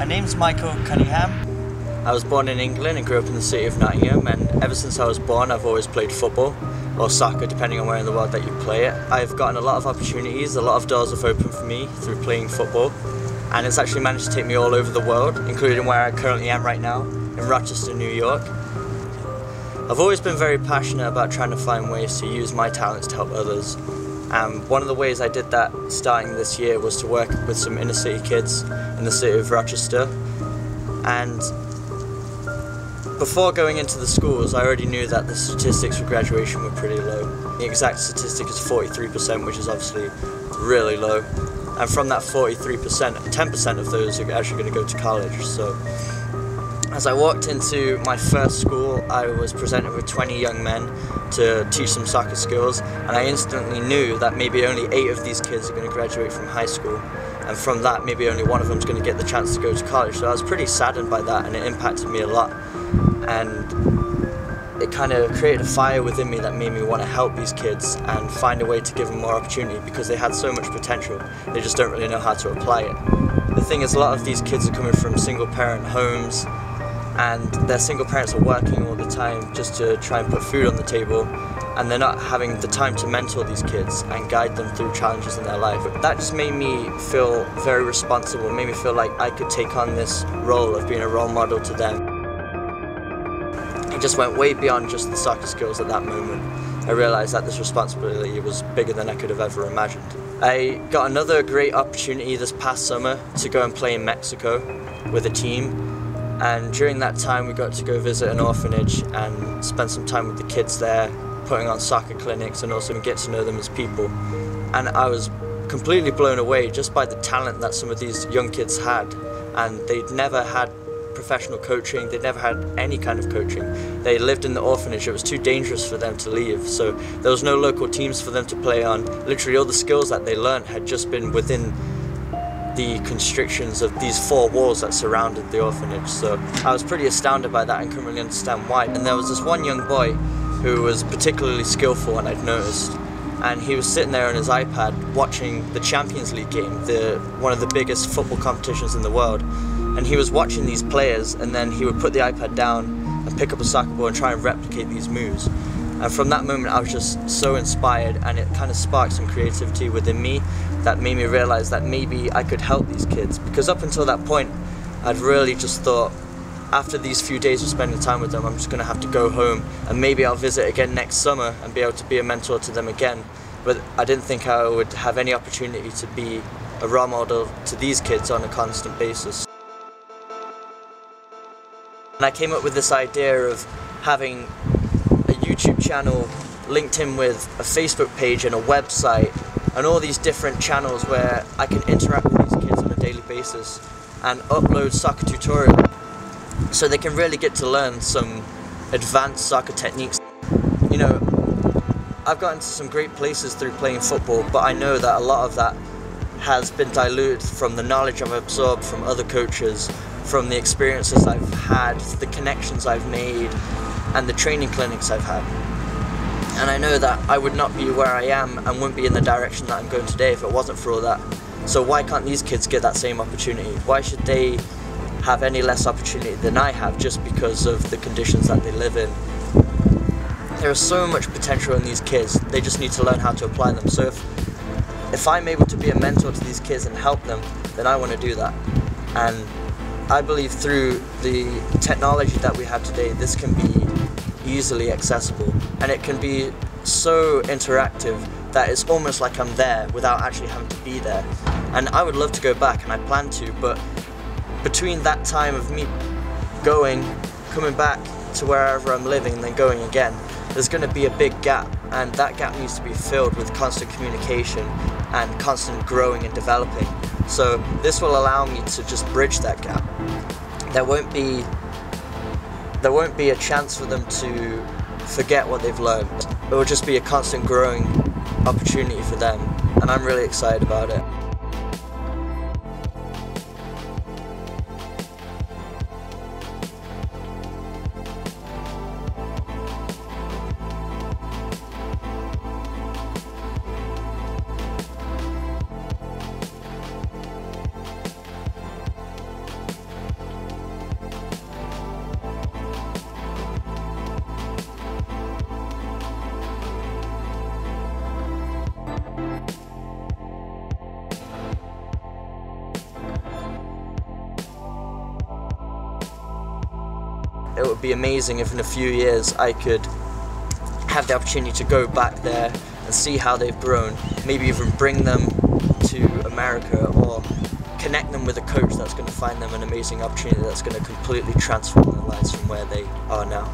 My name's Michael Cunningham. I was born in England and grew up in the city of Nottingham, and ever since I was born I've always played football, or soccer depending on where in the world that you play it. I've gotten a lot of opportunities, a lot of doors have opened for me through playing football, and it's actually managed to take me all over the world, including where I currently am right now, in Rochester, New York. I've always been very passionate about trying to find ways to use my talents to help others. One of the ways I did that starting this year was to work with some inner city kids in the city of Rochester. And before going into the schools, I already knew that the statistics for graduation were pretty low. The exact statistic is 43%, which is obviously really low. And from that 43%, 10% of those are actually going to go to college. So as I walked into my first school, I was presented with 20 young men to teach them soccer skills, and I instantly knew that maybe only 8 of these kids are going to graduate from high school, and from that maybe only one of them is going to get the chance to go to college. So I was pretty saddened by that, and it impacted me a lot, and it kind of created a fire within me that made me want to help these kids and find a way to give them more opportunity, because they had so much potential, they just don't really know how to apply it. The thing is, a lot of these kids are coming from single parent homes, and their single parents are working all the time just to try and put food on the table, and they're not having the time to mentor these kids and guide them through challenges in their life. That just made me feel very responsible, made me feel like I could take on this role of being a role model to them. It just went way beyond just the soccer skills at that moment. I realised that this responsibility was bigger than I could have ever imagined. I got another great opportunity this past summer to go and play in Mexico with a team. And during that time we got to go visit an orphanage and spend some time with the kids there, putting on soccer clinics and also get to know them as people. And I was completely blown away just by the talent that some of these young kids had. And they'd never had professional coaching, they'd never had any kind of coaching. They lived in the orphanage, it was too dangerous for them to leave, so there was no local teams for them to play on. Literally all the skills that they learned had just been within the constrictions of these 4 walls that surrounded the orphanage. So I was pretty astounded by that and couldn't really understand why. And there was this one young boy who was particularly skillful, and I'd noticed, and he was sitting there on his iPad watching the Champions League game, one of the biggest football competitions in the world, and he was watching these players, and then he would put the iPad down and pick up a soccer ball and try and replicate these moves. And from that moment I was just so inspired, and it kind of sparked some creativity within me that made me realise that maybe I could help these kids. Because up until that point I'd really just thought, after these few days of spending time with them, I'm just going to have to go home and maybe I'll visit again next summer and be able to be a mentor to them again. But I didn't think I would have any opportunity to be a role model to these kids on a constant basis. And I came up with this idea of having a YouTube channel linked in with a Facebook page and a website and all these different channels where I can interact with these kids on a daily basis and upload soccer tutorials so they can really get to learn some advanced soccer techniques. You know, I've gotten to some great places through playing football, but I know that a lot of that has been diluted from the knowledge I've absorbed from other coaches, from the experiences I've had, the connections I've made, and the training clinics I've had. And I know that I would not be where I am and wouldn't be in the direction that I'm going today if it wasn't for all that. So why can't these kids get that same opportunity? Why should they have any less opportunity than I have just because of the conditions that they live in? There is so much potential in these kids, they just need to learn how to apply them. So if I'm able to be a mentor to these kids and help them, then I want to do that. And I believe through the technology that we have today, this can be easily accessible, and it can be so interactive that it's almost like I'm there without actually having to be there. And I would love to go back, and I plan to, but between that time of me coming back to wherever I'm living and then going again, there's going to be a big gap, and that gap needs to be filled with constant communication and constant growing and developing. So this will allow me to just bridge that gap. There won't be a chance for them to forget what they've learned. It will just be a constant growing opportunity for them, and I'm really excited about it. would be amazing if in a few years I could have the opportunity to go back there and see how they've grown, maybe even bring them to America or connect them with a coach that's going to find them an amazing opportunity that's going to completely transform their lives from where they are now.